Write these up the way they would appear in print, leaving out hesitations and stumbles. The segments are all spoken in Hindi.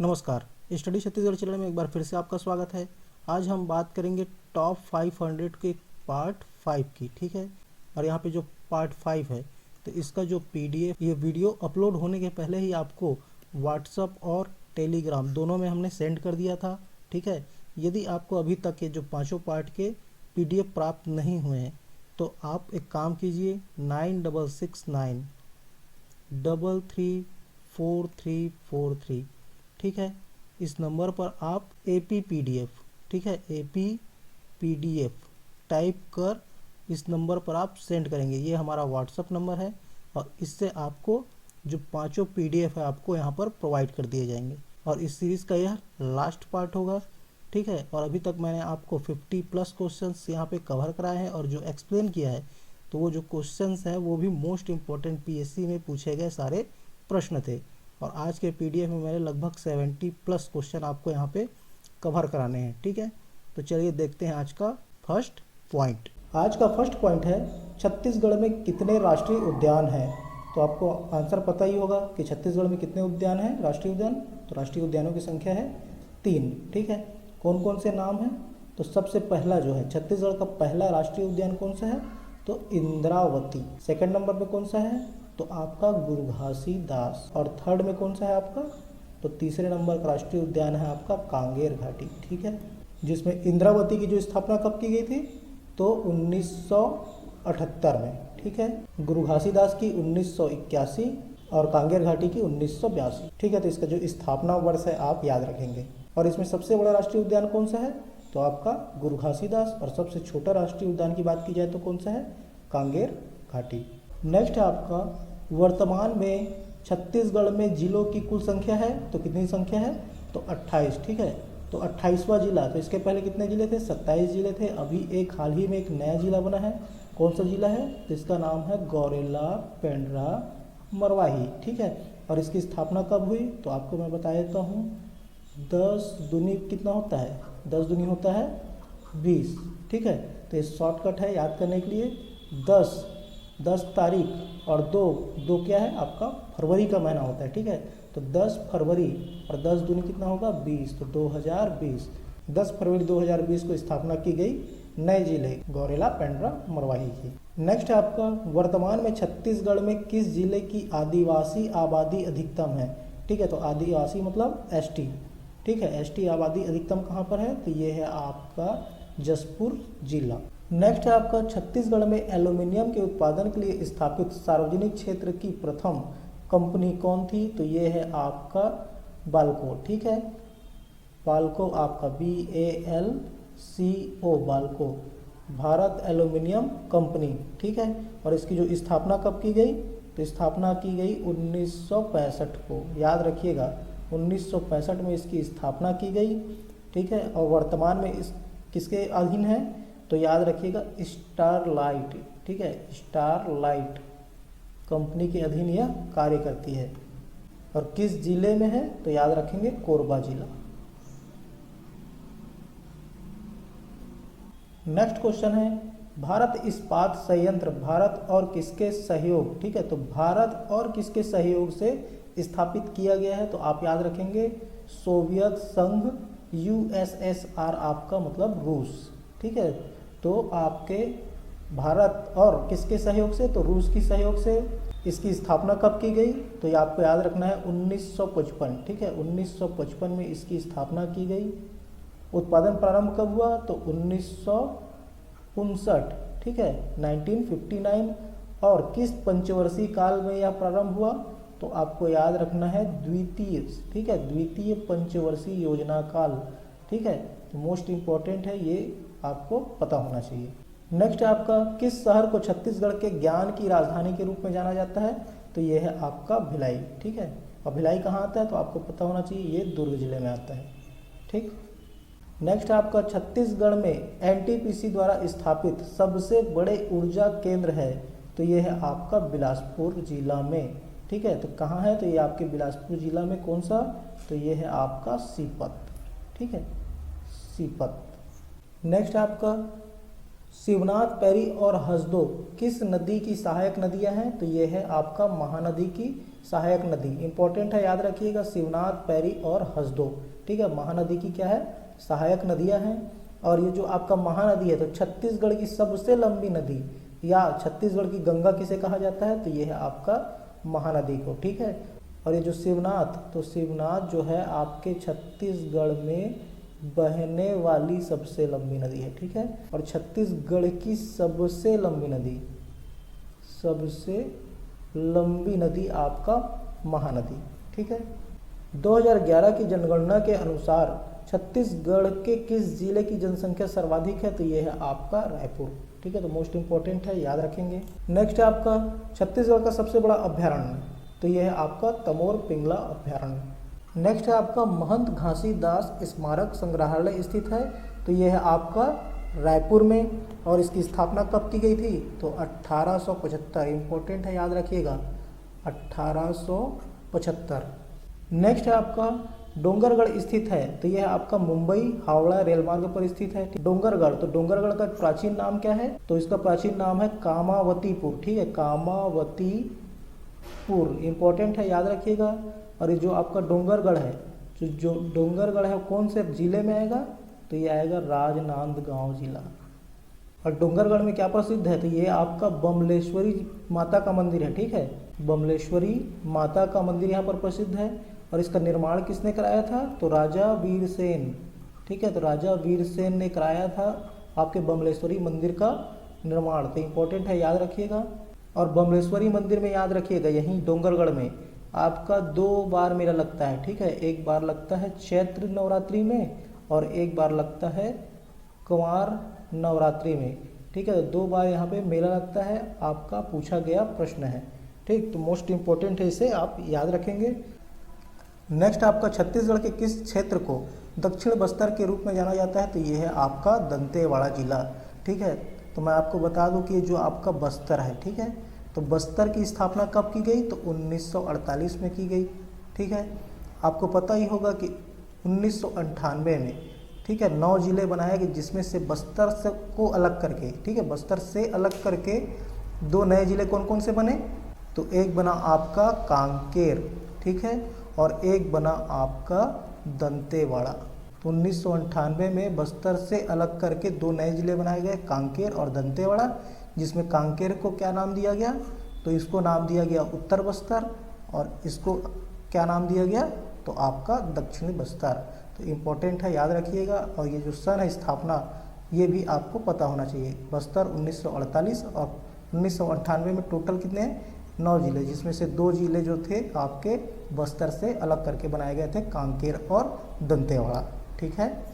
नमस्कार, स्टडी छत्तीसगढ़ चैनल में एक बार फिर से आपका स्वागत है। आज हम बात करेंगे टॉप 500 के पार्ट 5 की, ठीक है। और यहाँ पे जो पार्ट 5 है तो इसका जो पीडीएफ, ये वीडियो अपलोड होने के पहले ही आपको व्हाट्सअप और टेलीग्राम दोनों में हमने सेंड कर दिया था, ठीक है। यदि आपको अभी तक ये जो पाँचों पार्ट के पीडीएफ प्राप्त नहीं हुए हैं तो आप एक काम कीजिए, 9669334343, ठीक है। इस नंबर पर आप एपी पीडीएफ, ठीक है, एपी पीडीएफ टाइप कर इस नंबर पर आप सेंड करेंगे। ये हमारा व्हाट्सअप नंबर है और इससे आपको जो पांचों पीडीएफ है आपको यहाँ पर प्रोवाइड कर दिए जाएंगे। और इस सीरीज़ का यह लास्ट पार्ट होगा, ठीक है। और अभी तक मैंने आपको 50+ क्वेश्चंस यहाँ पे कवर कराए हैं और जो एक्सप्लेन किया है तो वो जो क्वेश्चंस हैं वो भी मोस्ट इम्पोर्टेंट पीएससी में पूछे गए सारे प्रश्न थे। और आज के पीडीएफ में मैंने लगभग 70+ क्वेश्चन आपको यहाँ पे कवर कराने हैं, ठीक है। तो चलिए देखते हैं आज का फर्स्ट पॉइंट। आज का फर्स्ट पॉइंट है, छत्तीसगढ़ में कितने राष्ट्रीय उद्यान हैं। तो आपको आंसर पता ही होगा कि छत्तीसगढ़ में कितने उद्यान हैं, राष्ट्रीय उद्यान। तो राष्ट्रीय उद्यानों की संख्या है 3, ठीक है। कौन कौन से नाम हैं? तो सबसे पहला जो है छत्तीसगढ़ का पहला राष्ट्रीय उद्यान कौन सा है? तो इंद्रावती। सेकंड नंबर पे कौन सा है? तो आपका गुरघासीदास। और थर्ड में कौन सा है आपका? तो तीसरे नंबर का राष्ट्रीय उद्यान है आपका कांगेर घाटी, ठीक है। जिसमें इंद्रावती की जो स्थापना कब की गई थी? तो 1978 में, ठीक है। गुरघासीदास की 1981 और कांगेर घाटी की 1982, ठीक है। तो इसका जो स्थापना वर्ष है आप याद रखेंगे। और इसमें सबसे बड़ा राष्ट्रीय उद्यान कौन सा है? तो आपका गुरघासीदास। और सबसे छोटा राष्ट्रीय उद्यान की बात की जाए तो कौन सा है? कांगेर घाटी। नेक्स्ट है आपका, वर्तमान में छत्तीसगढ़ में जिलों की कुल संख्या है। तो कितनी संख्या है? तो 28, ठीक है। तो 28वां जिला। तो इसके पहले कितने जिले थे? 27 जिले थे। अभी एक हाल ही में एक नया जिला बना है। कौन सा जिला है? तो इसका नाम है गौरेला, पेंड्रा, मरवाही, ठीक है। और इसकी स्थापना कब हुई? तो आपको मैं बता देता हूँ। 10 दूनी कितना होता है? 10 दूनी होता है 20, ठीक है। तो ये शॉर्टकट है याद करने के लिए। 10 तारीख और 2 क्या है आपका? फरवरी का महीना होता है, ठीक है। तो 10 फरवरी और 10 दूनी कितना होगा? 20। तो 2020, 10 फरवरी 2020 को स्थापना की गई नए जिले गौरेला, पेंड्रा, मरवाही की। नेक्स्ट है आपका, वर्तमान में छत्तीसगढ़ में किस जिले की आदिवासी आबादी अधिकतम है? ठीक है। तो आदिवासी मतलब एसटी, ठीक है। एसटी आबादी अधिकतम कहाँ पर है? तो ये है आपका जशपुर जिला। नेक्स्ट है आपका, छत्तीसगढ़ में एल्यूमिनियम के उत्पादन के लिए स्थापित सार्वजनिक क्षेत्र की प्रथम कंपनी कौन थी? तो ये है आपका बाल्को, ठीक है। बाल्को आपका BALCO, Balco, Bharat aluminium company, ठीक है। और इसकी जो स्थापना कब की गई? तो स्थापना की गई 1965 को, याद रखिएगा। 1965 में इसकी स्थापना की गई, ठीक है। और वर्तमान में इस किसके अधीन है? तो याद रखिएगा स्टरलाइट, ठीक है। स्टरलाइट कंपनी के अधीन यह कार्य करती है। और किस जिले में है? तो याद रखेंगे कोरबा जिला। नेक्स्ट क्वेश्चन है, भारत इस्पात संयंत्र भारत और किसके सहयोग, ठीक है। तो भारत और किसके सहयोग से स्थापित किया गया है? तो आप याद रखेंगे सोवियत संघ, USSR आपका मतलब रूस, ठीक है। तो आपके भारत और किसके सहयोग से? तो रूस की सहयोग से। इसकी स्थापना कब की गई? तो ये आपको याद रखना है 1955, ठीक है। 1955 में इसकी स्थापना की गई। उत्पादन प्रारंभ कब हुआ? तो 1959, ठीक है, 1959। और किस पंचवर्षीय काल में यह प्रारंभ हुआ? तो आपको याद रखना है द्वितीय, ठीक है, द्वितीय पंचवर्षीय योजना काल, ठीक है। तो मोस्ट इम्पोर्टेंट है, ये आपको पता होना चाहिए। नेक्स्ट है आपका, किस शहर को छत्तीसगढ़ के ज्ञान की राजधानी के रूप में जाना जाता है? तो ये है आपका भिलाई, ठीक है। और भिलाई कहाँ आता है? तो आपको पता होना चाहिए, ये दुर्ग जिले में आता है, ठीक। नेक्स्ट है आपका, छत्तीसगढ़ में NTPC द्वारा स्थापित सबसे बड़े ऊर्जा केंद्र है। तो ये है आपका बिलासपुर जिला में, ठीक है। तो कहाँ है? तो ये आपके बिलासपुर जिला में। कौन सा? तो ये है आपका सीपत, ठीक है, सीपत। नेक्स्ट है आपका, शिवनाथ, पैरी और हसदो किस नदी की सहायक नदियां हैं? तो ये है आपका महानदी की सहायक नदी, इंपॉर्टेंट है, याद रखिएगा, शिवनाथ, पैरी और हसदो। ठीक है, महानदी की क्या है, सहायक नदियां हैं। और ये जो आपका महानदी है, तो छत्तीसगढ़ की सबसे लंबी नदी या छत्तीसगढ़ की गंगा किसे कहा जाता है, तो ये है आपका महानदी को। ठीक है, और ये जो शिवनाथ, तो शिवनाथ जो है आपके छत्तीसगढ़ में बहने वाली सबसे लंबी नदी है। ठीक है, और छत्तीसगढ़ की सबसे लंबी नदी, सबसे लंबी नदी आपका महानदी। ठीक है, 2011 की जनगणना के अनुसार छत्तीसगढ़ के किस जिले की जनसंख्या सर्वाधिक है, तो ये है आपका रायपुर। ठीक है, तो मोस्ट इंपॉर्टेंट है, याद रखेंगे। नेक्स्ट है आपका छत्तीसगढ़ का सबसे बड़ा अभ्यारण्य, तो यह है आपका तमोर पिंगला अभ्यारण्य। नेक्स्ट है आपका महंत घासीदास स्मारक संग्रहालय स्थित है, तो यह है आपका रायपुर में। और इसकी स्थापना कब की गई थी, तो 1875, इंपॉर्टेंट है, याद रखिएगा, 1875। नेक्स्ट है आपका डोंगरगढ़ स्थित है, तो यह आपका मुंबई हावड़ा रेलमार्ग पर स्थित है। डोंगरगढ़, तो डोंगरगढ़ का प्राचीन नाम क्या है, तो इसका प्राचीन नाम है कामावतीपुर। ठीक है, कामावतीपुर, इंपॉर्टेंट है, याद रखिएगा। और ये जो आपका डोंगरगढ़ है, जो डोंगरगढ़ है कौन से जिले में आएगा, तो ये आएगा राजनांदगांव जिला। और डोंगरगढ़ में क्या प्रसिद्ध है, तो ये आपका बमलेश्वरी माता का मंदिर है। ठीक है, बमलेश्वरी माता का मंदिर यहाँ पर प्रसिद्ध है। और इसका निर्माण किसने कराया था, तो राजा वीरसेन। ठीक है, तो राजा वीरसेन ने कराया था आपके बमलेश्वरी मंदिर का निर्माण, तो इंपॉर्टेंट है, याद रखिएगा। और बमलेश्वरी मंदिर में याद रखिएगा, यहीं डोंगरगढ़ में आपका 2 बार मेला लगता है। ठीक है, एक बार लगता है चैत्र नवरात्रि में और एक बार लगता है कुंवार नवरात्रि में। ठीक है, 2 बार यहाँ पे मेला लगता है, आपका पूछा गया प्रश्न है। ठीक, तो मोस्ट इंपॉर्टेंट है, इसे आप याद रखेंगे। नेक्स्ट आपका छत्तीसगढ़ के किस क्षेत्र को दक्षिण बस्तर के रूप में जाना जाता है, तो ये है आपका दंतेवाड़ा जिला। ठीक है, तो मैं आपको बता दूं कि जो आपका बस्तर है, ठीक है, तो बस्तर की स्थापना कब की गई, तो 1948 में की गई। ठीक है, आपको पता ही होगा कि 1998 में, ठीक है, 9 जिले बनाए गए, जिसमें से बस्तर से को अलग करके, ठीक है, बस्तर से अलग करके 2 नए जिले कौन कौन से बने, तो एक बना आपका कांकेर, ठीक है, और एक बना आपका दंतेवाड़ा। तो 1998 में बस्तर से अलग करके 2 नए जिले बनाए गए, कांकेर और दंतेवाड़ा, जिसमें कांकेर को क्या नाम दिया गया, तो इसको नाम दिया गया उत्तर बस्तर, और इसको क्या नाम दिया गया, तो आपका दक्षिणी बस्तर। तो इम्पोर्टेंट है, याद रखिएगा। और ये जो सन है स्थापना, ये भी आपको पता होना चाहिए। बस्तर 1948 और 1998 में टोटल कितने हैं, 9 जिले, जिसमें से 2 जिले जो थे आपके बस्तर से अलग करके बनाए गए थे, कांकेर और दंतेवाड़ा। ठीक है,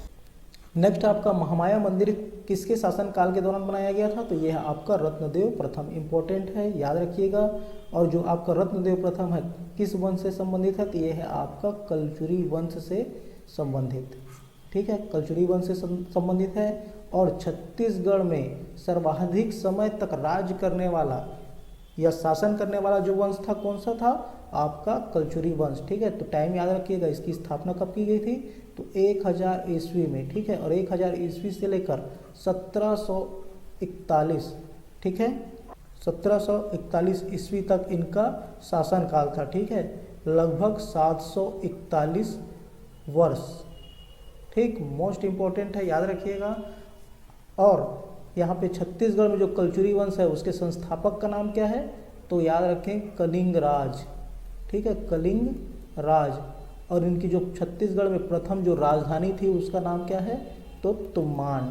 नेक्स्ट आपका महामाया मंदिर किसके शासनकाल के दौरान बनाया गया था, तो यह है आपका रत्नदेव प्रथम, इंपॉर्टेंट है, याद रखिएगा। और जो आपका रत्नदेव प्रथम है किस वंश से संबंधित है, तो यह है आपका कलचुरी वंश से संबंधित। ठीक है, कलचुरी वंश से संबंधित है। और छत्तीसगढ़ में सर्वाधिक समय तक राज करने वाला या शासन करने वाला जो वंश था, कौन सा था, आपका कलचुरी वंश। ठीक है, तो टाइम याद रखिएगा, इसकी स्थापना कब की गई थी, तो 1000 ईस्वी में। ठीक है, और 1000 ईस्वी से लेकर 1741, ठीक है, 1741 ईस्वी तक इनका शासनकाल था। ठीक है, लगभग 741 वर्ष। ठीक, मोस्ट इम्पोर्टेंट है, याद रखिएगा। और यहाँ पे छत्तीसगढ़ में जो कलचुरी वंश है उसके संस्थापक का नाम क्या है, तो याद रखें कलिंग राज। ठीक है, कलिंग राज। और इनकी जो छत्तीसगढ़ में प्रथम जो राजधानी थी उसका नाम क्या है, तो तुम्बाड़।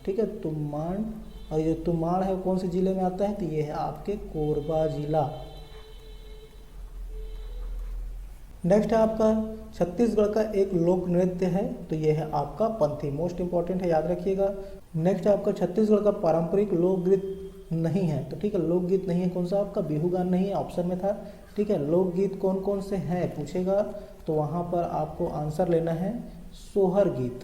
ठीक है, तुम्बाड़। और ये तुम्बाड़ है कौन से जिले में आता है, तो ये है आपके कोरबा जिला। नेक्स्ट है आपका छत्तीसगढ़ का एक लोक नृत्य है, तो ये है आपका पंथी, मोस्ट इंपॉर्टेंट है, याद रखिएगा। नेक्स्ट है आपका छत्तीसगढ़ का पारंपरिक लोकगीत नहीं है, तो ठीक है, लोकगीत नहीं है, कौन सा आपका बिहू गान नहीं है, ऑप्शन में था। ठीक है, लोकगीत कौन कौन से हैं पूछेगा, तो वहाँ पर आपको आंसर लेना है सोहर गीत,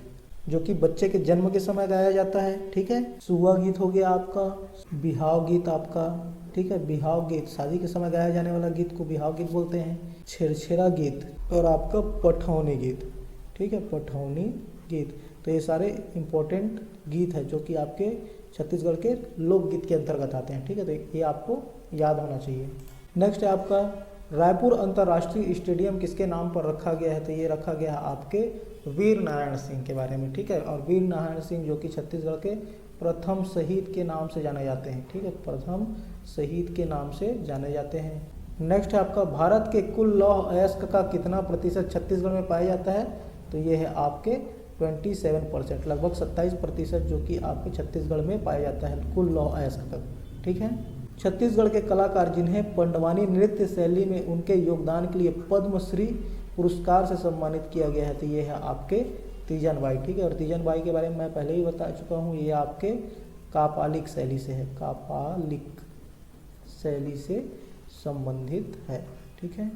जो कि बच्चे के जन्म के समय गाया जाता है। ठीक है, सुआ गीत हो गया आपका, बिहाव गीत आपका, ठीक है, बिहाव गीत शादी के समय गाया जाने वाला गीत को बिहाव गीत बोलते हैं, छेरछेरा गीत और आपका पठौनी गीत। ठीक है, पठौनी गीत। तो ये सारे इम्पोर्टेंट गीत है जो कि आपके छत्तीसगढ़ के लोकगीत के अंतर्गत आते हैं। ठीक है, तो ये आपको याद होना चाहिए। नेक्स्ट है आपका रायपुर अंतर्राष्ट्रीय स्टेडियम किसके नाम पर रखा गया है? तो ये रखा गया है आपके वीर नारायण सिंह के बारे में, ठीक है। और वीर नारायण सिंह जो कि छत्तीसगढ़ के प्रथम शहीद के नाम से जाने जाते हैं, ठीक है, प्रथम शहीद के नाम से जाने जाते हैं। नेक्स्ट है आपका, भारत के कुल लौह अयस्क का कितना प्रतिशत छत्तीसगढ़ में पाया जाता है? तो ये है आपके 27%, लगभग 27% जो कि आपके छत्तीसगढ़ में पाया जाता है कुल लौह अयस्क का, ठीक है। छत्तीसगढ़ के कलाकार जिन्हें पंडवानी नृत्य शैली में उनके योगदान के लिए पद्मश्री पुरस्कार से सम्मानित किया गया है, तो ये है आपके तीजन बाई, ठीक है। और तीजन बाई के बारे में मैं पहले ही बता चुका हूँ, ये आपके कापालिक शैली से है, कापालिक शैली से संबंधित है, ठीक है।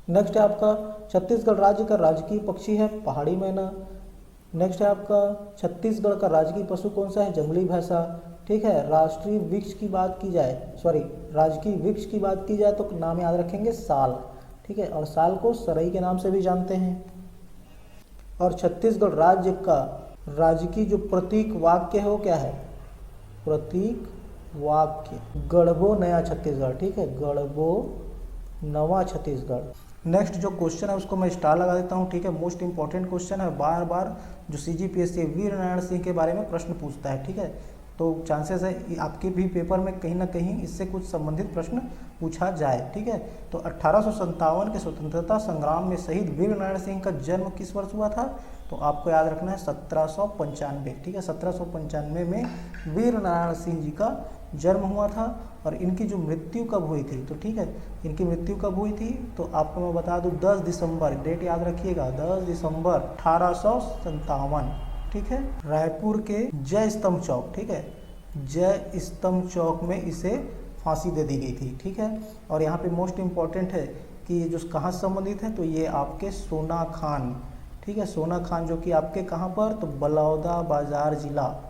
नेक्स्ट है आपका, छत्तीसगढ़ राज्य का राजकीय पक्षी है पहाड़ी मैना। नेक्स्ट है आपका, छत्तीसगढ़ का राजकीय पशु कौन सा है? जंगली भैंसा, ठीक है। राष्ट्रीय वृक्ष की बात की जाए, राजकीय वृक्ष की बात की जाए तो नाम याद रखेंगे साल, ठीक है। और साल को सरई के नाम से भी जानते हैं। और छत्तीसगढ़ राज्य का राजकीय जो प्रतीक वाक्य है वो क्या है? प्रतीक वाक्य गढ़बो नया छत्तीसगढ़, ठीक है, गढ़बो नवा छत्तीसगढ़। नेक्स्ट जो क्वेश्चन है उसको मैं स्टार लगा देता हूँ, ठीक है। मोस्ट इंपॉर्टेंट क्वेश्चन है, बार बार जो CGPSC वीर नारायण सिंह के बारे में प्रश्न पूछता है, ठीक है। तो चांसेस है आपके भी पेपर में कहीं ना कहीं इससे कुछ संबंधित प्रश्न पूछा जाए, ठीक है। तो 1857 के स्वतंत्रता संग्राम में शहीद वीर नारायण सिंह का जन्म किस वर्ष हुआ था? तो आपको याद रखना है 1795, ठीक है। 1795 में वीर नारायण सिंह जी का जन्म हुआ था। और इनकी जो मृत्यु कब हुई थी? तो ठीक है, इनकी मृत्यु कब हुई थी तो आपको मैं बता दूं 10 दिसंबर, डेट याद रखिएगा, 10 दिसंबर 1857, ठीक है, रायपुर के जय स्तंभ चौक, ठीक है, जय स्तंभ चौक में इसे फांसी दे दी गई थी, ठीक है। और यहाँ पे मोस्ट इम्पॉर्टेंट है कि ये जो कहाँ से संबंधित है, तो ये आपके सोना खान, ठीक है, सोना खान जो कि आपके कहाँ पर, तो बलौदा बाजार जिला,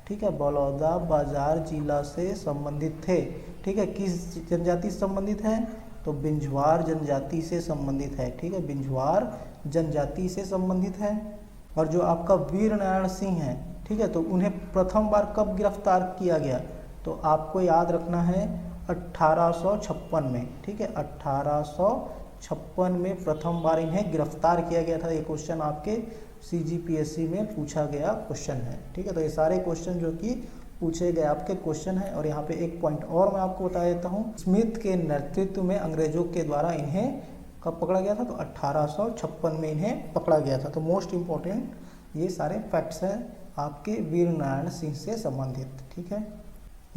ठीक है, बलौदा बाजार जिला से संबंधित थे, ठीक है। किस जनजाति से संबंधित है? तो बिंझवार जनजाति से संबंधित है, ठीक है, बिंझवार जनजाति से संबंधित है। और जो आपका वीर नारायण सिंह है, ठीक है, तो उन्हें प्रथम बार कब गिरफ्तार किया गया? तो आपको याद रखना है 1856 में, ठीक है, 1856 में प्रथम बार इन्हें गिरफ्तार किया गया था। ये क्वेश्चन आपके CGPSC में पूछा गया क्वेश्चन है, ठीक है। तो ये सारे क्वेश्चन जो कि पूछे गए आपके क्वेश्चन है। और यहाँ पे एक पॉइंट और मैं आपको बता देता हूँ, स्मिथ के नेतृत्व में अंग्रेजों के द्वारा इन्हें कब पकड़ा गया था? तो 1856 में इन्हें पकड़ा गया था। तो मोस्ट इम्पोर्टेंट ये सारे फैक्ट्स हैं आपके वीर नारायण सिंह से संबंधित, ठीक है।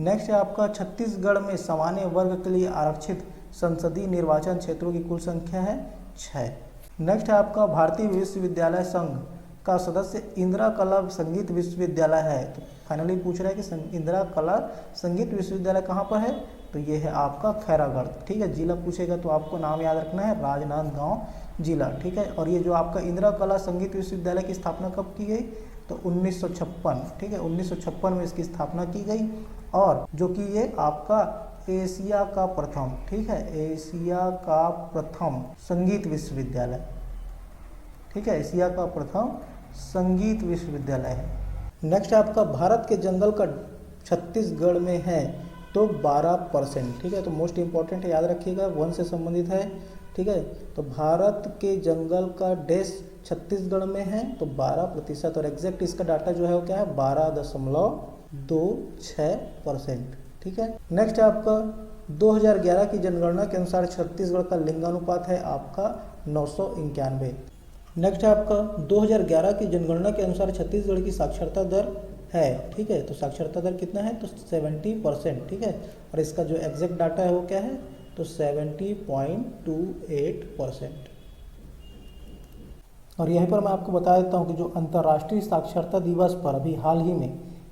नेक्स्ट है आपका, छत्तीसगढ़ में सामान्य वर्ग के लिए आरक्षित संसदीय निर्वाचन क्षेत्रों की कुल संख्या है 6। नेक्स्ट है आपका, भारतीय विश्वविद्यालय संघ का सदस्य इंदिरा कला संगीत विश्वविद्यालय है। तो फाइनली पूछ रहा है कि इंदिरा कला संगीत विश्वविद्यालय कहाँ पर है? तो ये है आपका खैरागढ़, ठीक है। जिला पूछेगा तो आपको नाम याद रखना है राजनांदगांव जिला, ठीक है। और ये जो आपका इंदिरा कला संगीत विश्वविद्यालय की स्थापना कब की गई? तो 1956, ठीक है, 1956 में इसकी स्थापना की गई। और जो कि ये आपका एशिया का प्रथम, ठीक है, एशिया का प्रथम संगीत विश्वविद्यालय, ठीक है, एशिया का प्रथम संगीत विश्वविद्यालय है। नेक्स्ट है आपका, भारत के जंगल का छत्तीसगढ़ में है तो 12%, ठीक है। तो मोस्ट इंपॉर्टेंट है, याद रखिएगा, वन से संबंधित है, ठीक है। तो भारत के जंगल का डैश छत्तीसगढ़ में है तो 12%। और एग्जैक्ट इसका डाटा जो है वो क्या है? 12.26%, ठीक है। नेक्स्ट है आपका, 2011 की जनगणना के अनुसार छत्तीसगढ़ का लिंगानुपात है आपका 991। नेक्स्ट है आपका, 2011 की जनगणना के अनुसार छत्तीसगढ़ की साक्षरता दर है, ठीक है। तो साक्षरता दर कितना है? तो 70%, ठीक है। और इसका जो एग्जैक्ट डाटा है वो क्या है? तो 70.28%। और यहीं पर मैं आपको बता देता हूँ कि जो अंतर्राष्ट्रीय साक्षरता दिवस पर अभी हाल ही में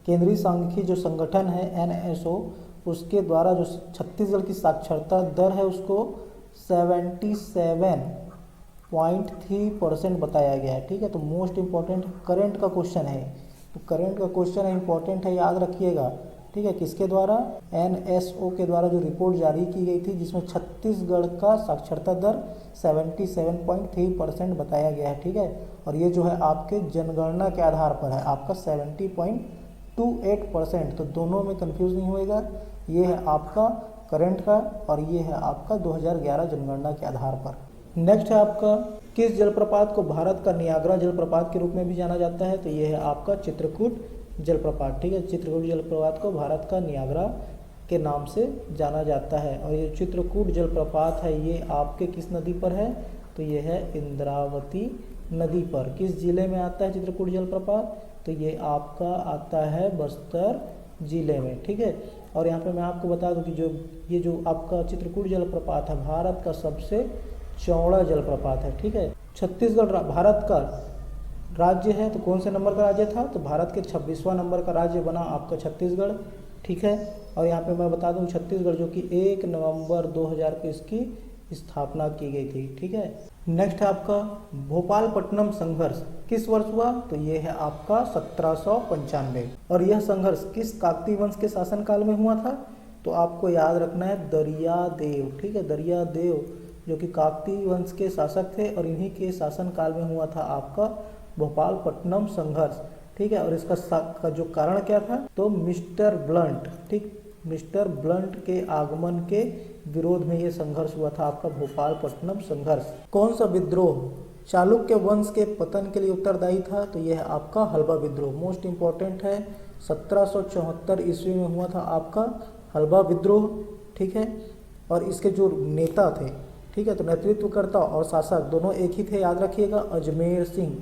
केंद्रीय सांख्यिकी जो संगठन है NSO, उसके द्वारा जो छत्तीसगढ़ की साक्षरता दर है उसको 77.3% बताया गया है, ठीक है। तो मोस्ट इम्पॉर्टेंट करंट का क्वेश्चन है, तो करंट का क्वेश्चन है, इंपॉर्टेंट है, याद रखिएगा, ठीक है। किसके द्वारा? NSO के द्वारा जो रिपोर्ट जारी की गई थी जिसमें छत्तीसगढ़ का साक्षरता दर 77.3% बताया गया है, ठीक है। और ये जो है आपके जनगणना के आधार पर है आपका 70.28%, तो दोनों में कंफ्यूज नहीं होएगा। ये है आपका करंट का, और ये है आपका 2011 जनगणना के आधार पर। नेक्स्ट है आपका, किस जलप्रपात को भारत का नियाग्रा जलप्रपात के रूप में भी जाना जाता है? तो ये है आपका चित्रकूट जलप्रपात। ठीक है, चित्रकूट जलप्रपात को भारत का नियाग्रा के नाम से जाना जाता है। और ये चित्रकूट जलप्रपात है, ये आपके किस नदी पर है? तो ये है इंद्रावती नदी पर। किस जिले में आता है चित्रकूट जलप्रपात? तो ये आपका आता है बस्तर जिले में। ठीक है, और यहाँ पे मैं आपको बता दूं कि ये जो आपका चित्रकूट जलप्रपात है, भारत का सबसे चौड़ा जलप्रपात है। ठीक है, छत्तीसगढ़ भारत का राज्य है, तो कौन से नंबर का राज्य था? तो भारत के 26वां नंबर का राज्य बना आपका छत्तीसगढ़। ठीक है, और यहाँ पे मैं बता दूं छत्तीसगढ़ जो कि 1 नवंबर 2000 को इसकी स्थापना की गई थी। ठीक है, नेक्स्ट है आपका भोपालपट्टनम संघर्ष किस वर्ष हुआ? तो ये है आपका 1795। और यह संघर्ष किस काकतीय वंश के शासनकाल में हुआ था? तो आपको याद रखना है दरियादेव। ठीक है, दरियादेव जो कि काकतीय वंश के शासक थे, और इन्हीं के शासनकाल में हुआ था आपका भोपालपट्टनम संघर्ष। ठीक है, और इसका जो कारण क्या था? तो मिस्टर ब्लंट, ठीक, मिस्टर ब्लंट के आगमन के विरोध में ये संघर्ष हुआ था आपका भोपालपट्टनम संघर्ष। कौन सा विद्रोह चालुक्य वंश के पतन के लिए उत्तरदायी था? तो यह है आपका हल्बा विद्रोह। मोस्ट इंपॉर्टेंट है, 1774 ईस्वी में हुआ था आपका हल्बा विद्रोह। ठीक है, और इसके जो नेता थे, ठीक है, तो नेतृत्वकर्ता और शासक दोनों एक ही थे, याद रखिएगा, अजमेर सिंह।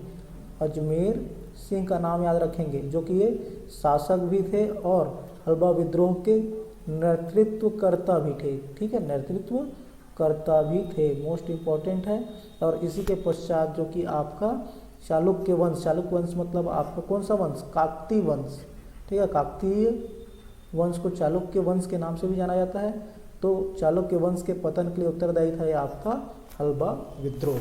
अजमेर सिंह का नाम याद रखेंगे, जो कि ये शासक भी थे और हल्बा विद्रोह के नेतृत्वकर्ता भी थे। ठीक है, नेतृत्वकर्ता भी थे, मोस्ट इम्पॉर्टेंट है। और इसी के पश्चात जो कि आपका चालुक्य वंश, चालुक्य वंश मतलब आपका कौन सा वंश? काकतीय वंश। ठीक है, काकतीय वंश को चालुक्य वंश के नाम से भी जाना जाता है। तो चालुक्य वंश के पतन के लिए उत्तरदायी था ये आपका हल्बा विद्रोह।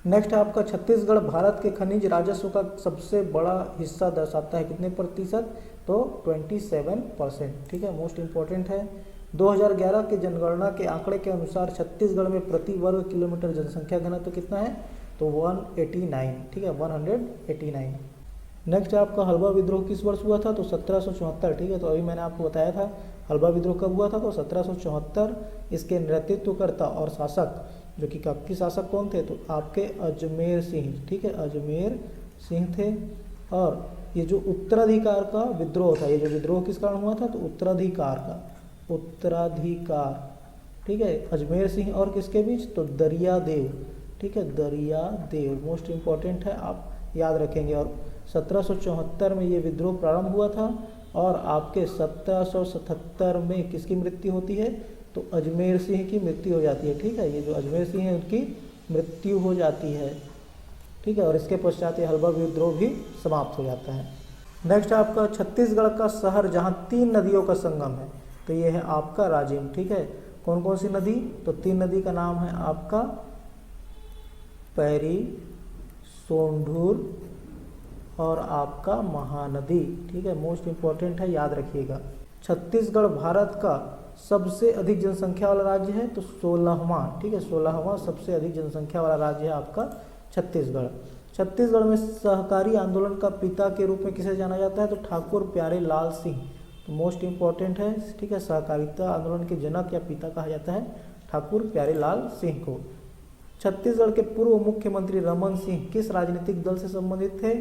नेक्स्ट है आपका छत्तीसगढ़ भारत के खनिज राजस्व का सबसे बड़ा हिस्सा दर्शाता है, कितने प्रतिशत? तो 27%। ठीक है, मोस्ट इम्पॉर्टेंट है। 2011 के जनगणना के आंकड़े के अनुसार छत्तीसगढ़ में प्रति वर्ग किलोमीटर जनसंख्या घनत्व कितना है? तो 189। ठीक है, 189। नेक्स्ट है आपका हल्बा विद्रोह किस वर्ष हुआ था? तो 1774। ठीक है, तो अभी मैंने आपको बताया था हल्बा विद्रोह कब हुआ था, तो 1774। इसके नेतृत्वकर्ता और शासक जो कि काकतीय शासक कौन थे? तो आपके अजमेर सिंह। ठीक है, अजमेर सिंह थे। और ये जो उत्तराधिकार का विद्रोह था, ये जो विद्रोह किस कारण हुआ था? तो उत्तराधिकार का, उत्तराधिकार। ठीक है, अजमेर सिंह और किसके बीच? तो दरियादेव। ठीक है, दरियादेव मोस्ट इम्पॉर्टेंट है, आप याद रखेंगे। और 1774 में ये विद्रोह प्रारंभ हुआ था, और आपके 1777 में किसकी मृत्यु होती है? तो अजमेर सिंह की मृत्यु हो जाती है। ठीक है, ये जो अजमेर सिंह है उनकी मृत्यु हो जाती है। ठीक है, और इसके पश्चात ये हल्बा विद्रोह भी समाप्त हो जाता है। नेक्स्ट है आपका छत्तीसगढ़ का शहर जहाँ 3 नदियों का संगम है, तो ये है आपका राजिम। ठीक है, कौन कौन सी नदी? तो 3 नदी का नाम है आपका पैरी, सोंढूर और आपका महानदी। ठीक है, मोस्ट इम्पॉर्टेंट है, याद रखिएगा। छत्तीसगढ़ भारत का सबसे अधिक जनसंख्या वाला राज्य है, तो 16वां। ठीक है, 16वां सबसे अधिक जनसंख्या वाला राज्य है आपका छत्तीसगढ़। छत्तीसगढ़ में सहकारी आंदोलन का पिता के रूप में किसे जाना जाता है? तो ठाकुर प्यारे लाल सिंह। तो मोस्ट इम्पॉर्टेंट है। ठीक है, सहकारिता आंदोलन के जनक या पिता कहा जाता है ठाकुर प्यारे लाल सिंह को। छत्तीसगढ़ के पूर्व मुख्यमंत्री रमन सिंह किस राजनीतिक दल से संबंधित थे?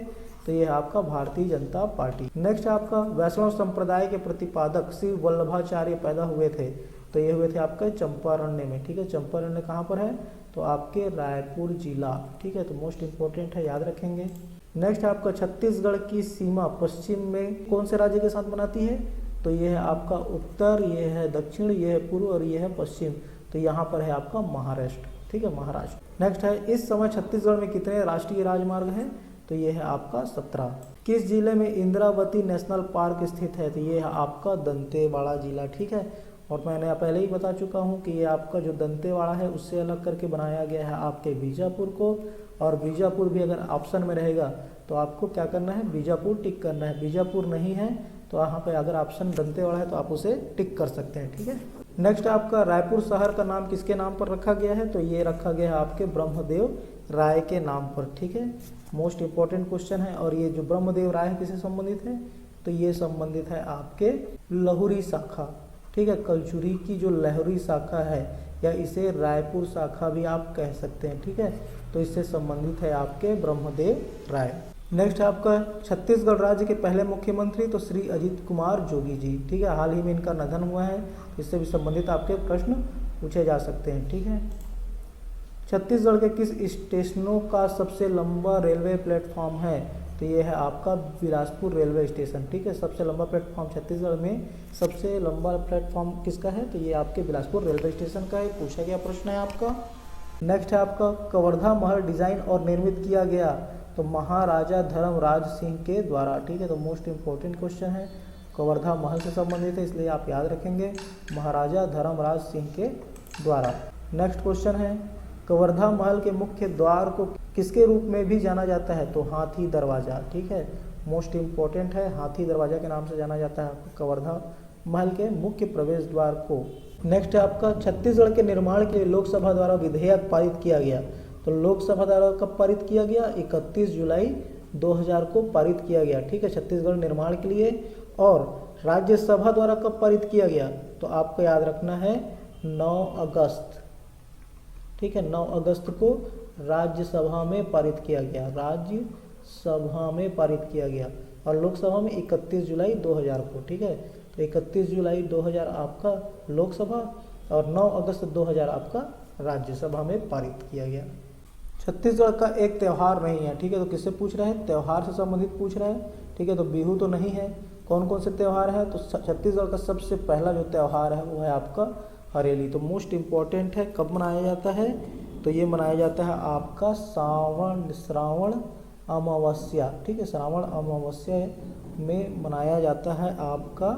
तो ये है आपका भारतीय जनता पार्टी। नेक्स्ट आपका वैष्णव संप्रदाय के प्रतिपादक श्री वल्लभाचार्य पैदा हुए थे, तो ये हुए थे आपका चंपारण्य में। ठीक है, चंपारण्य कहाँ पर है? तो आपके रायपुर जिला। ठीक है, तो मोस्ट इम्पोर्टेंट है, याद रखेंगे। नेक्स्ट आपका छत्तीसगढ़ की सीमा पश्चिम में कौन से राज्य के साथ बनाती है? तो ये है आपका उत्तर, ये है दक्षिण, ये है पूर्व और ये है पश्चिम। तो यहाँ पर है आपका महाराष्ट्र। ठीक है, महाराष्ट्र। नेक्स्ट है इस समय छत्तीसगढ़ में कितने राष्ट्रीय राजमार्ग हैं? तो ये है आपका 17। किस जिले में इंद्रावती नेशनल पार्क स्थित है? तो ये है आपका दंतेवाड़ा जिला। ठीक है, और मैंने पहले ही बता चुका हूँ कि ये आपका जो दंतेवाड़ा है उससे अलग करके बनाया गया है आपके बीजापुर को। और बीजापुर भी अगर ऑप्शन में रहेगा तो आपको क्या करना है? बीजापुर टिक करना है। बीजापुर नहीं है तो यहाँ पे अगर ऑप्शन दंतेवाड़ा है तो आप उसे टिक कर सकते हैं। ठीक है, नेक्स्ट आपका रायपुर शहर का नाम किसके नाम पर रखा गया है? तो ये रखा गया है आपके ब्रह्मदेव राय के नाम पर। ठीक है, मोस्ट इम्पॉर्टेंट क्वेश्चन है। और ये जो ब्रह्मदेव राय है किससे संबंधित है? तो ये संबंधित है आपके लहुरी शाखा। ठीक है। कलचुरी की जो लहरी शाखा है, या इसे रायपुर शाखा भी आप कह सकते हैं, ठीक है। तो इससे संबंधित है आपके ब्रह्मदेव राय। नेक्स्ट है आपका छत्तीसगढ़ राज्य के पहले मुख्यमंत्री, तो श्री अजीत कुमार जोगी जी, ठीक है। हाल ही में इनका निधन हुआ है, इससे भी संबंधित आपके प्रश्न पूछे जा सकते हैं, ठीक है। छत्तीसगढ़ के किस स्टेशनों का सबसे लंबा रेलवे प्लेटफॉर्म है, तो ये है आपका बिलासपुर रेलवे स्टेशन, ठीक है। सबसे लंबा प्लेटफॉर्म छत्तीसगढ़ में सबसे लंबा प्लेटफॉर्म किसका है, तो ये आपके बिलासपुर रेलवे स्टेशन का है, पूछा गया प्रश्न है आपका। नेक्स्ट है आपका कवर्धा महल डिजाइन और निर्मित किया गया, तो महाराजा धर्मराज सिंह के द्वारा, ठीक है। तो मोस्ट इंपॉर्टेंट क्वेश्चन है, कवर्धा महल से संबंधित है, इसलिए आप याद रखेंगे महाराजा धर्मराज सिंह के द्वारा। नेक्स्ट क्वेश्चन है कवर्धा महल के मुख्य द्वार को किसके रूप में भी जाना जाता है, तो हाथी दरवाजा, ठीक है। मोस्ट इम्पोर्टेंट है, हाथी दरवाजा के नाम से जाना जाता है कवर्धा महल के मुख्य प्रवेश द्वार को। नेक्स्ट है आपका छत्तीसगढ़ के निर्माण के लिए लोकसभा द्वारा विधेयक पारित किया गया, तो लोकसभा द्वारा कब पारित किया गया, 31 जुलाई 2000 को पारित किया गया, ठीक है, छत्तीसगढ़ निर्माण के लिए। और राज्यसभा द्वारा कब पारित किया गया, तो आपको याद रखना है 9 अगस्त, ठीक है। 9 अगस्त को राज्यसभा में पारित किया गया, राज्यसभा में पारित किया गया, और लोकसभा में 31 जुलाई 2000 को, ठीक है। तो 31 जुलाई 2000 आपका लोकसभा और 9 अगस्त 2000 आपका राज्यसभा में पारित किया गया। छत्तीसगढ़ का एक त्यौहार नहीं है, ठीक है। तो किससे पूछ रहा है, त्यौहार से संबंधित पूछ रहा है, ठीक है। तो बिहू तो नहीं है, कौन कौन से त्यौहार है, तो छत्तीसगढ़ का सबसे पहला जो त्यौहार है वो है आपका हरेली। तो मोस्ट इम्पॉर्टेंट है, कब मनाया जाता है, तो ये मनाया जाता है आपका श्रावण अमावस्या, ठीक है। श्रावण अमावस्या में मनाया जाता है आपका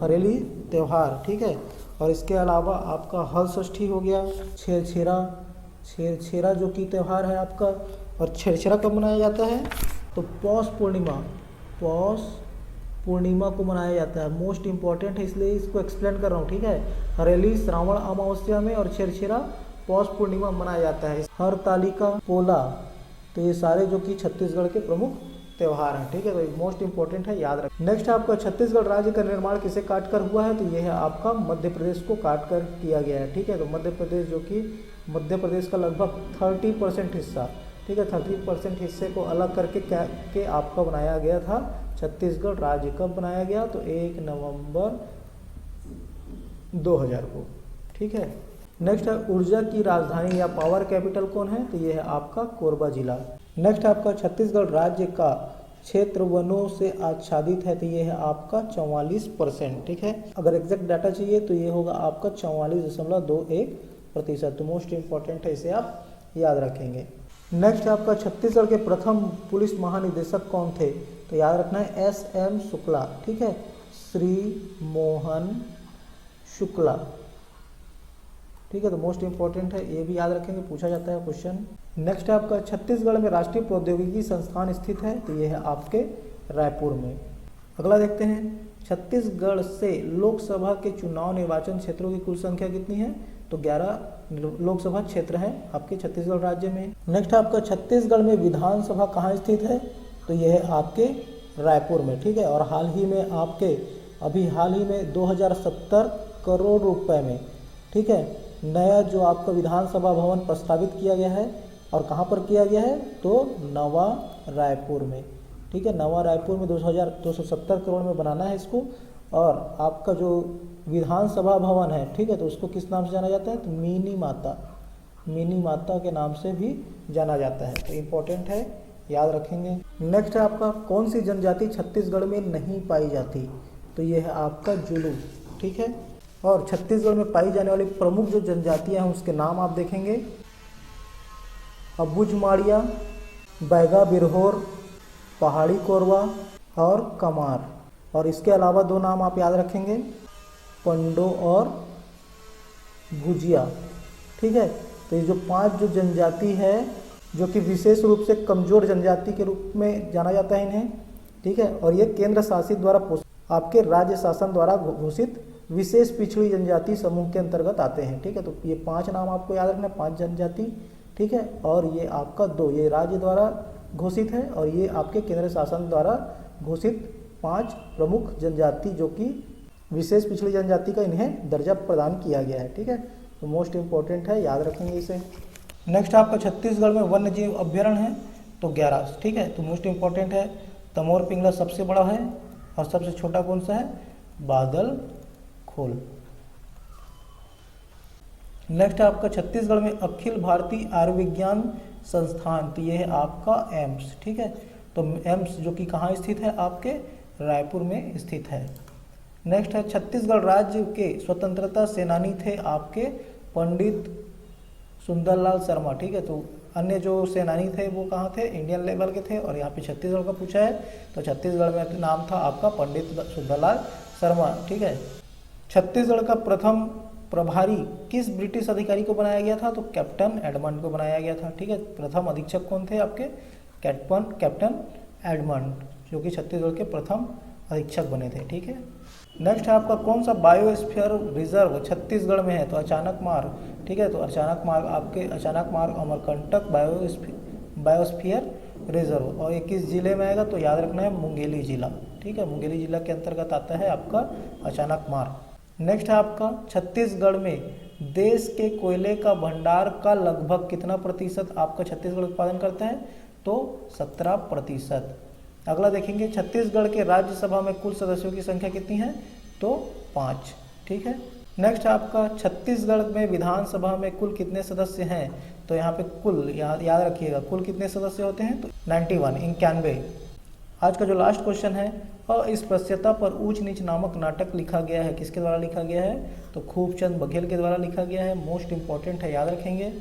हरेली त्यौहार, ठीक है। और इसके अलावा आपका हल षष्ठी हो गया, छेरछेरा जो कि त्यौहार है आपका। और छेरछेरा कब मनाया जाता है, तो पौष पूर्णिमा को मनाया जाता है। मोस्ट इंपॉर्टेंट है, इसलिए इसको एक्सप्लेन कर रहा हूँ, ठीक है। हरेली श्रावण अमावस्या में और छेरछेरा पौष पूर्णिमा मनाया जाता है। हरतालिका, पोला, तो ये सारे जो कि छत्तीसगढ़ के प्रमुख त्यौहार हैं, ठीक है। तो मोस्ट इंपॉर्टेंट है, याद रखें। नेक्स्ट आपका छत्तीसगढ़ राज्य का निर्माण किसे काटकर हुआ है, तो ये है आपका मध्य प्रदेश को काटकर किया गया है, ठीक है। तो मध्य प्रदेश जो कि मध्य प्रदेश का लगभग 30% हिस्सा, ठीक है, 30% हिस्से को अलग करके के आपका बनाया गया था छत्तीसगढ़ राज्य। कब बनाया गया, तो 1 नवंबर 2000 को, ठीक है। नेक्स्ट है ऊर्जा की राजधानी या पावर कैपिटल कौन है, तो ये है आपका कोरबा जिला। नेक्स्ट आपका छत्तीसगढ़ राज्य का क्षेत्र वनों से आच्छादित है, तो ये है आपका 44%, ठीक है। अगर एग्जैक्ट डाटा चाहिए तो ये होगा आपका 44.21%। तो मोस्ट इंपॉर्टेंट है, इसे आप याद रखेंगे। नेक्स्ट आपका छत्तीसगढ़ के प्रथम पुलिस महानिदेशक कौन थे, तो याद रखना है SM शुक्ला, ठीक है, श्री मोहन शुक्ला, ठीक है। तो मोस्ट इंपॉर्टेंट है, ये भी याद रखेंगे, पूछा जाता है क्वेश्चन। नेक्स्ट आपका छत्तीसगढ़ में राष्ट्रीय प्रौद्योगिकी संस्थान स्थित है, तो ये है आपके रायपुर में। अगला देखते हैं छत्तीसगढ़ से लोकसभा के चुनाव निर्वाचन क्षेत्रों की कुल संख्या कितनी है, तो 11 लोकसभा क्षेत्र हैं आपके छत्तीसगढ़ राज्य में। नेक्स्ट आपका छत्तीसगढ़ में विधानसभा कहाँ स्थित है, तो यह है आपके रायपुर में, ठीक है। और हाल ही में 2070 करोड़ रुपए में, ठीक है, नया जो आपका विधानसभा भवन प्रस्तावित किया गया है, और कहाँ पर किया गया है, तो नवा रायपुर में, ठीक है। नवा रायपुर में 270 करोड़ में बनाना है इसको। और आपका जो विधानसभा भवन है, ठीक है, तो उसको किस नाम से जाना जाता है, तो मिनी माता के नाम से भी जाना जाता है। तो इम्पोर्टेंट है, याद रखेंगे। नेक्स्ट है आपका कौन सी जनजाति छत्तीसगढ़ में नहीं पाई जाती, तो ये है आपका जुलू, ठीक है। और छत्तीसगढ़ में पाई जाने वाली प्रमुख जो जनजातियां हैं उसके नाम आप देखेंगे, अबुझमाड़िया, बैगा बिरहोर, पहाड़ी कोरवा और कमार। और इसके अलावा 2 नाम आप याद रखेंगे, पंडो और भुजिया, ठीक है। तो ये जो 5 जो जनजाति है जो कि विशेष रूप से कमजोर जनजाति के रूप में जाना जाता है इन्हें, ठीक है। और ये केंद्र शासित द्वारा आपके राज्य शासन द्वारा घोषित विशेष पिछड़ी जनजाति समूह के अंतर्गत आते हैं, ठीक है। तो ये 5 नाम आपको याद रखना है, 5 जनजाति, ठीक है। और ये आपका 2 ये राज्य द्वारा घोषित है, और ये आपके केंद्र शासन द्वारा घोषित 5 प्रमुख जनजाति जो कि विशेष पिछड़ी जनजाति का इन्हें दर्जा प्रदान किया गया है। ठीक है, तो मोस्ट इम्पोर्टेंट है, याद रखेंगे इसे। नेक्स्ट आपका छत्तीसगढ़ में वन्य जीव अभ्यारण्य है तो 11। ठीक है, तो मोस्ट इम्पोर्टेंट है। तमोर पिंगला सबसे बड़ा है और सबसे छोटा कौन सा है? बादल खोल। नेक्स्ट आपका छत्तीसगढ़ में अखिल भारतीय आयुर्विज्ञान संस्थान, तो ये है आपका एम्स। ठीक है, तो एम्स जो कि कहाँ स्थित है? आपके रायपुर में स्थित है। नेक्स्ट है छत्तीसगढ़ राज्य के स्वतंत्रता सेनानी थे आपके पंडित सुंदरलाल शर्मा। ठीक है, तो अन्य जो सेनानी थे वो कहाँ थे? इंडियन लेवल के थे, और यहाँ पे छत्तीसगढ़ का पूछा है तो छत्तीसगढ़ में नाम था आपका पंडित सुंदरलाल शर्मा। ठीक है, छत्तीसगढ़ का प्रथम प्रभारी किस ब्रिटिश अधिकारी को बनाया गया था? तो कैप्टन एडमंड को बनाया गया था। ठीक है, प्रथम अधीक्षक कौन थे आपके? कैप्टन एडमंड, जो कि छत्तीसगढ़ के प्रथम अधीक्षक बने थे। ठीक है, नेक्स्ट है आपका कौन सा बायोस्फीयर रिजर्व छत्तीसगढ़ में है? तो अचानक मार्ग। ठीक है, तो अचानक मार्ग आपके अचानक मार्ग अमरकंटक बायोस्फीयर रिजर्व, और ये किस जिले में आएगा? तो याद रखना है मुंगेली जिला। ठीक है, मुंगेली जिला के अंतर्गत आता है आपका अचानक मार्ग। नेक्स्ट है आपका छत्तीसगढ़ में देश के कोयले का भंडार का लगभग कितना प्रतिशत आपका छत्तीसगढ़ उत्पादन करता है? तो 17%। अगला देखेंगे छत्तीसगढ़ के राज्यसभा में कुल सदस्यों की संख्या कितनी है? तो 5। ठीक है, नेक्स्ट आपका छत्तीसगढ़ में विधानसभा में कुल कितने सदस्य हैं? तो यहाँ पे कुल याद रखिएगा, कुल कितने सदस्य होते हैं? तो 91। आज का जो लास्ट क्वेश्चन है, अस्पृश्यता पर ऊंच नीच नामक नाटक लिखा गया है, किसके द्वारा लिखा गया है? तो खूबचंद बघेल के द्वारा लिखा गया है। मोस्ट इंपॉर्टेंट है, याद रखेंगे।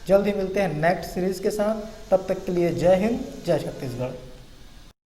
जल्द ही मिलते हैं नेक्स्ट सीरीज के साथ, तब तक के लिए जय हिंद, जय छत्तीसगढ़।